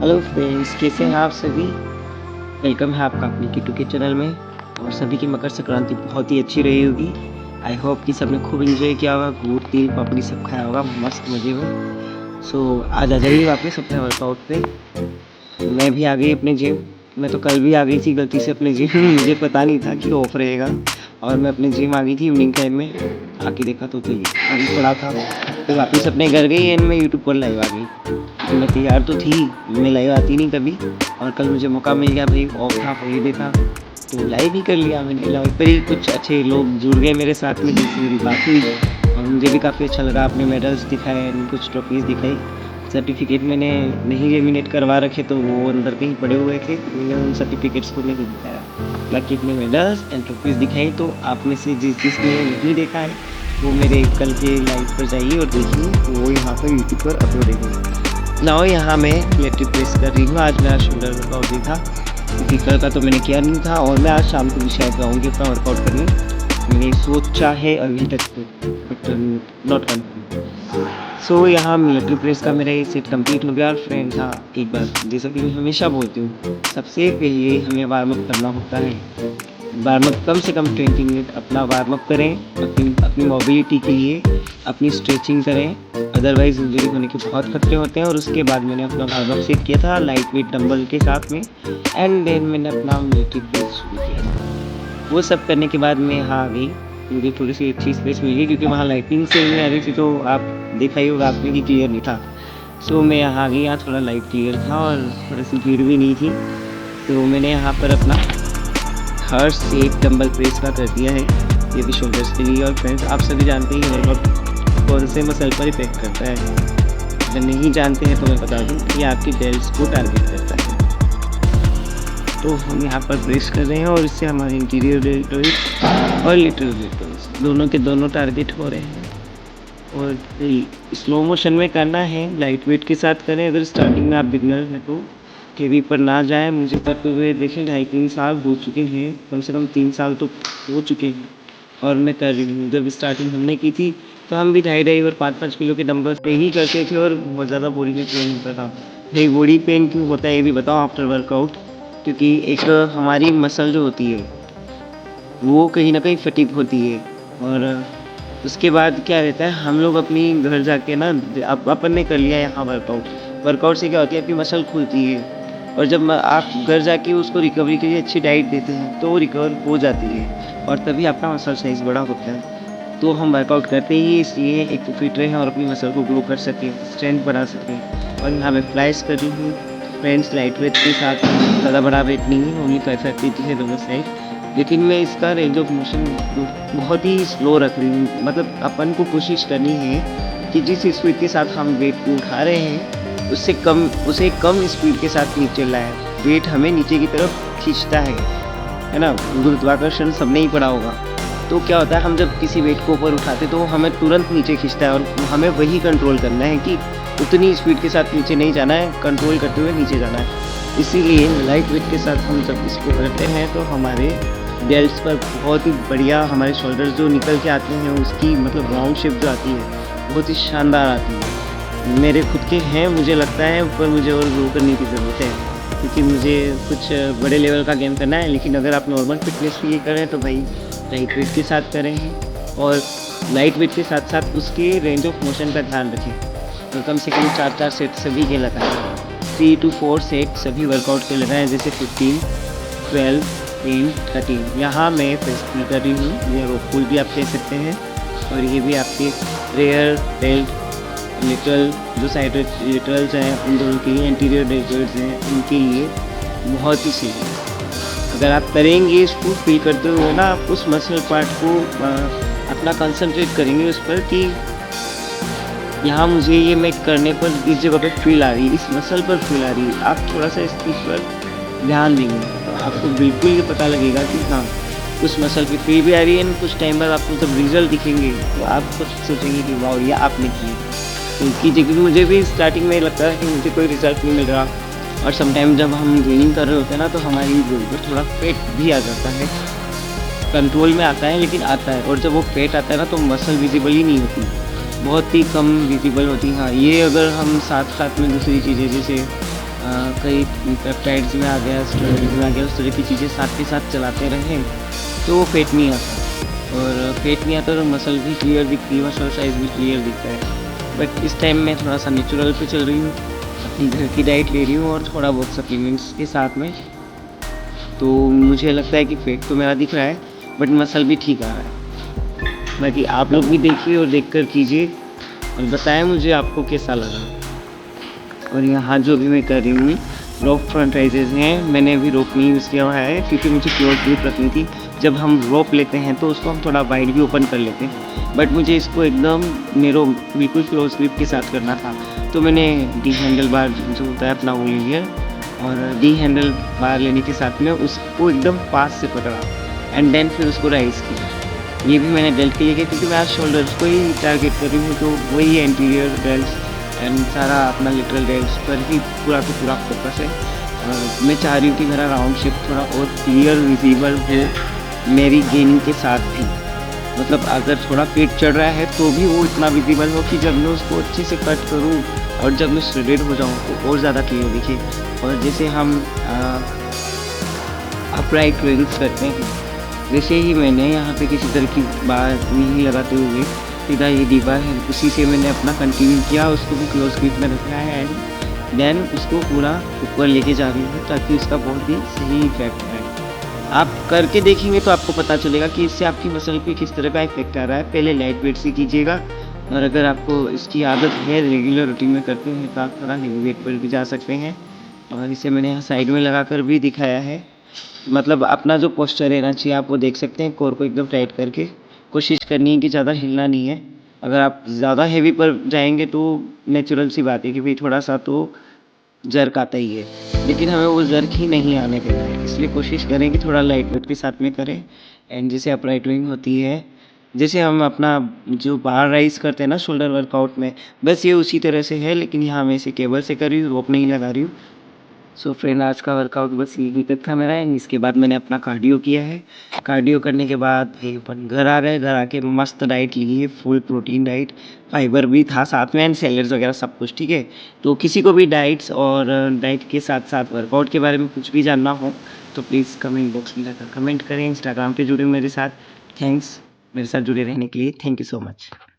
Hello friends, कैसे हैं आप सभी। वेलकम है आपका अपने किट्टू के चैनल में। और सभी की मकर संक्रांति बहुत ही अच्छी रही होगी। आई होप कि सबने खूब एंजॉय किया होगा, गुड़ तिल पापड़ी सब खाया होगा मस्त मज़े में। आज आ जाइए वापस अपने वर्कआउट पे। मैं भी आ गई अपने जिम। मैं तो कल भी आ गई थी गलती से अपने जिम मुझे पता नहीं था कि ऑफ रहेगा, और मैं अपने जिम आ गई थी इवनिंग टाइम में। आके देखा तो ये अभी पड़ा था, तो वापस अपने घर गई एंड मैं यूट्यूब पर लाइव आ गई। मैं तैयार तो थी, मैं लाइव आती नहीं कभी, और कल मुझे मौका मिल गया, भाई ऑफ था हॉलीडे था, तो लाइव ही कर लिया मैंने। लाइव पर ही कुछ अच्छे लोग जुड़ गए मेरे साथ में, जिससे मेरी बात हुई और मुझे भी काफ़ी अच्छा लगा। अपने मेडल्स दिखाए, कुछ ट्रॉफीज़ दिखाई। सर्टिफिकेट मैंने नहीं लेमिनेट करवा रखे, तो वो अंदर कहीं पड़े हुए थे, मैंने उन सर्टिफिकेट्स को नहीं दिखाया। बाकी अपने मेडल्स एंड ट्रॉफीज़ दिखाई। तो आप में से जिसने नहीं देखा है वो मेरे कल के लाइव पर जाइए और देखिए, वो यहाँ पर यूट्यूब पर अपलोड है। नाउ यहाँ मैं इलेक्ट्रिक प्रेस कर रही हूँ। आज मेरा शोल्डर वर्कआउट भी था, क्योंकि कल का तो मैंने किया नहीं था, और मैं आज शाम को भी शायद आऊँगी अपना वर्कआउट करने। मैंने सोचा है अभी तक, बट नॉट कन्फर्म। सो यहाँ मिलिट्री प्रेस का मेरा ये सेट कंप्लीट हो गया। और फ्रेंड्स, हाँ एक बार जैसा कि मैं हमेशा बोलती हूँ, सबसे पहले हमें वार्म अप करना होता है। वार्म अप कम से कम 20 मिनट अपना वार्म अप करें, अपनी मोबिलिटी के लिए अपनी स्ट्रेचिंग करें, अदरवाइज इंजरी होने के बहुत खतरे होते हैं। और उसके बाद मैंने अपना वार्म अप सेट किया था लाइट वेट डंबल के साथ में, एंड देन मैंने अपना मिलिट्री प्रेस शुरू किया। वो सब करने के बाद मैं यहाँ आ गई, मुझे थोड़ी सी अच्छी स्पेस मिल गई, क्योंकि वहाँ लाइटिंग से नहीं आ रही थी, तो आप देखा ही होगा आपने कि क्लियर नहीं था। सो मैं यहाँ आ गई, यहाँ थोड़ा लाइट क्लियर था और थोड़ी सी भीड़ भी नहीं थी, तो मैंने यहाँ पर अपना हर सेट डंबल प्रेस का कर दिया है। ये भी शोल्डर्स के लिए। और फ्रेंड्स, आप सभी जानते ही वर्कआउट कौन से मसल पर इफेक्ट करता है। अगर नहीं जानते हैं तो मैं बता दूं कि आपकी डेल्स को टारगेट करता है। तो हम यहाँ पर प्रेस कर रहे हैं, और इससे हमारे इंटीरियर डेल्टोइड और लिटरल डेल्टोइड दोनों के दोनों टारगेट हो रहे हैं। और स्लो मोशन में करना है, लाइट वेट के साथ करें। अगर स्टार्टिंग में आप बिगनर हैं तो हेवी पर ना जाएं। मुझे करते हुए देखें 2.5-3 साल हो चुके हैं, कम से कम 3 साल तो हो चुके हैं, और मैं कर रही हूँ। जब स्टार्टिंग हमने की थी तो हम भी 2.5 और 5-5 किलो के डंबल्स पे ही करते थे, और बहुत ज़्यादा बॉडी में पेन होता था। भाई बॉडी पेन क्यों होता है ये भी बताओ आफ्टर वर्कआउट। क्योंकि एक हमारी मसल जो होती है वो कहीं ना कहीं फटीग होती है, और उसके बाद क्या रहता है, हम लोग अपनी घर जाके ना, अपन ने कर लिया यहाँ वर्कआउट से क्या होती है, आपकी मसल खुलती है। और जब आप घर जाके उसको रिकवरी के लिए अच्छी डाइट देते हैं तो वो रिकवर हो जाती है, और तभी आपका मसल साइज बड़ा होता है। तो हम वर्कआउट करते ही इसलिए एक तो फिट रहें और अपनी मसल को ग्रो कर सकें, स्ट्रेंथ बढ़ा सकें। और यहाँ मैं फ्लाइज कर रही हूँ फ्रेंड्स, लाइट वेट के साथ। ज़्यादा बड़ा वेट नहीं है, ओनली 550 है दोनों साइड, लेकिन मैं इसका रेंज ऑफ मोशन बहुत ही स्लो रख रही हूँ। मतलब अपन को कोशिश करनी है कि जिस स्पीड के साथ हम वेट को उठा रहे हैं उसे कम स्पीड के साथ नीचे लाएं। वेट हमें नीचे की तरफ खींचता है ना, गुरुत्वाकर्षण सबने ही पढ़ा होगा। तो क्या होता है, हम जब किसी वेट को ऊपर उठाते तो हमें तुरंत नीचे खींचता है, और हमें वही कंट्रोल करना है कि उतनी स्पीड के साथ नीचे नहीं जाना है, कंट्रोल करते हुए नीचे जाना है। इसीलिए लाइट वेट के साथ हम जब इसको करते हैं तो हमारे डेल्ट्स पर बहुत ही बढ़िया, हमारे शोल्डर्स जो निकल के आते हैं उसकी मतलब राउंड शेप जो आती है बहुत ही शानदार आती है। मेरे खुद के हैं, मुझे लगता है, पर मुझे और ग्रो करने की ज़रूरत है, क्योंकि मुझे कुछ बड़े लेवल का गेम करना है। लेकिन अगर आप नॉर्मल फिटनेस के लिए करें तो भाई लाइट वेट के साथ करें, और लाइट वेट के साथ साथ उसके रेंज ऑफ मोशन का ध्यान रखें। तो कम से कम 4-4 सेट सभी के लगाएं, 3 to 4 सेट सभी वर्कआउट के लगाएं, जैसे 15, 12, 10, 13। यहाँ मैं प्रेस कर रही हूँ, ये रोप पुल भी आप कह सकते हैं, और ये भी आपके रेयर डेल्ट लिटरल जो साइड लिटरल्स हैं उन दोनों के लिए, इंटीरियर डेल्टोइड्स हैं उनके लिए बहुत ही सही है। अगर आप करेंगे इसको फील करते हुए ना, आप उस मसल पार्ट को अपना कंसंट्रेट करेंगे उस पर कि यहाँ मुझे ये मैं करने पर इस जगह पर फील आ रही है, इस मसल पर फील आ रही है। आप थोड़ा सा इस पर ध्यान देंगे तो आपको बिल्कुल ये पता लगेगा कि हाँ उस मसल की फील भी आ रही है। कुछ टाइम बाद आपको जब रिजल्ट दिखेंगे तो आप खुद सोचेंगे कि वाह ये आपने किया। क्योंकि मुझे भी स्टार्टिंग में लगता है कि मुझे कोई रिजल्ट नहीं मिल रहा, और समटाइम जब हम गेनिंग कर रहे होते हैं ना तो हमारी बॉडी पर थोड़ा फैट भी आ जाता है, कंट्रोल में आता है लेकिन आता है। और जब वो फैट आता है ना तो मसल विजिबल ही नहीं होती, बहुत ही कम विजिबल होती। हाँ, ये अगर हम साथ साथ में दूसरी चीज़ें जैसे कई पेप्टाइड्स में आ गया, स्टेरॉइड्स में आ गया, उस तरह की चीज़ें साथ के साथ चलाते रहें तो फैट नहीं आता, और फैट नहीं आता तो मसल भी क्लियर दिखती है, मसल साइज़ भी क्लियर दिखता है। बट इस टाइम मैं थोड़ा सा नेचुरल पे चल रही हूँ, अपनी घर की डाइट ले रही हूँ और थोड़ा बहुत सप्लीमेंट्स के साथ में, तो मुझे लगता है कि फैट तो मेरा दिख रहा है बट मसल भी ठीक आ रहा है। बाकी आप लोग भी देखिए और देख कर कीजिए और बताएं मुझे आपको कैसा लगा। और यहाँ जो भी मैं कर रही हूँ रोप फ्रंट राइजेज हैं, मैंने अभी रोप नहीं यूज़ किया हुआ है क्योंकि मुझे क्लोज ग्रिप रखनी थी। जब हम रोप लेते हैं तो उसको हम थोड़ा वाइड भी ओपन कर लेते हैं, बट मुझे इसको एकदम नेरो बिल्कुल क्लोज ग्रिप के साथ करना था, तो मैंने डी हैंडल बार जो होता है अपना वो ले लिया, और डी हैंडल बार लेने के साथ में उसको एकदम पास से पकड़ा एंड देन फिर उसको राइज किया। ये भी मैंने डेल्ट के लिए किया क्योंकि मैं आज शोल्डर्स को ही टारगेट कर रही हूँ, तो वही एंटीरियर डेल्ट एंड सारा अपना लिटरल डेल्ट पर ही पूरा का पूरा फोकस है। और मैं चाह रही हूँ कि मेरा राउंड शेप थोड़ा और क्लियर विजिबल हो मेरी गेनिंग के साथ भी, मतलब अगर थोड़ा पेट चढ़ रहा है तो भी वो इतना विजिबल हो कि जब मैं उसको अच्छे से कट करूँ और जब मैं श्रेडेड हो जाऊँ तो और ज़्यादा क्लियर दिखे। और जैसे हम अपराइट ट्रेल्स करते हैं, वैसे ही मैंने यहाँ पे किसी तरह की बात नहीं लगाते हुए सीधा ये डिब्बा है उसी से मैंने अपना कंटिन्यू किया, उसको भी क्लोज ग्रिप में रखा है एंड देन उसको पूरा ऊपर लेके जा रही हूँ ताकि उसका बहुत ही सही इफेक्ट है। आप करके देखेंगे तो आपको पता चलेगा कि इससे आपकी मसल पे किस तरह का इफेक्ट आ रहा है। पहले लाइट वेट से कीजिएगा, और अगर आपको इसकी आदत है रेगुलर रूटीन में करते हैं तो आप थोड़ा हेवी वेट पर भी जा सकते हैं। और इसे मैंने यहाँ साइड में लगा कर भी दिखाया है, मतलब अपना जो पोस्चर रहना चाहिए आप वो देख सकते हैं। कोर को एकदम टाइट करके कोशिश करनी है कि ज़्यादा हिलना नहीं है। अगर आप ज़्यादा हेवी पर जाएंगे तो नेचुरल सी बात है कि भाई थोड़ा सा तो जर्क आता ही है, लेकिन हमें वो जर्क ही नहीं आने देना है, इसलिए कोशिश करें कि थोड़ा लाइट वेट के साथ में करें। एंड जैसे अपराइट विंग होती है, जैसे हम अपना जो बार राइज करते हैं ना शोल्डर वर्कआउट में, बस ये उसी तरह से है, लेकिन यहाँ मैं इसे केबल से कर रही हूँ, रोप नहीं लगा रही हूँ। सो फ्रेंड, आज का वर्कआउट बस यही तक था मेरा। एंड इसके बाद मैंने अपना कार्डियो किया है। कार्डियो करने के बाद फिर अपन घर आ गए, घर आके मस्त डाइट ली है, फुल प्रोटीन डाइट, फाइबर भी था साथ में एंड सैलेड्स वगैरह सब कुछ ठीक है। तो किसी को भी डाइट्स और डाइट के साथ साथ वर्कआउट के बारे में कुछ भी जानना हो तो प्लीज़ कमेंट बॉक्स में जाकर कमेंट करें। इंस्टाग्राम पे जुड़े मेरे साथ, थैंक्स मेरे साथ जुड़े रहने के लिए, थैंक यू सो मच।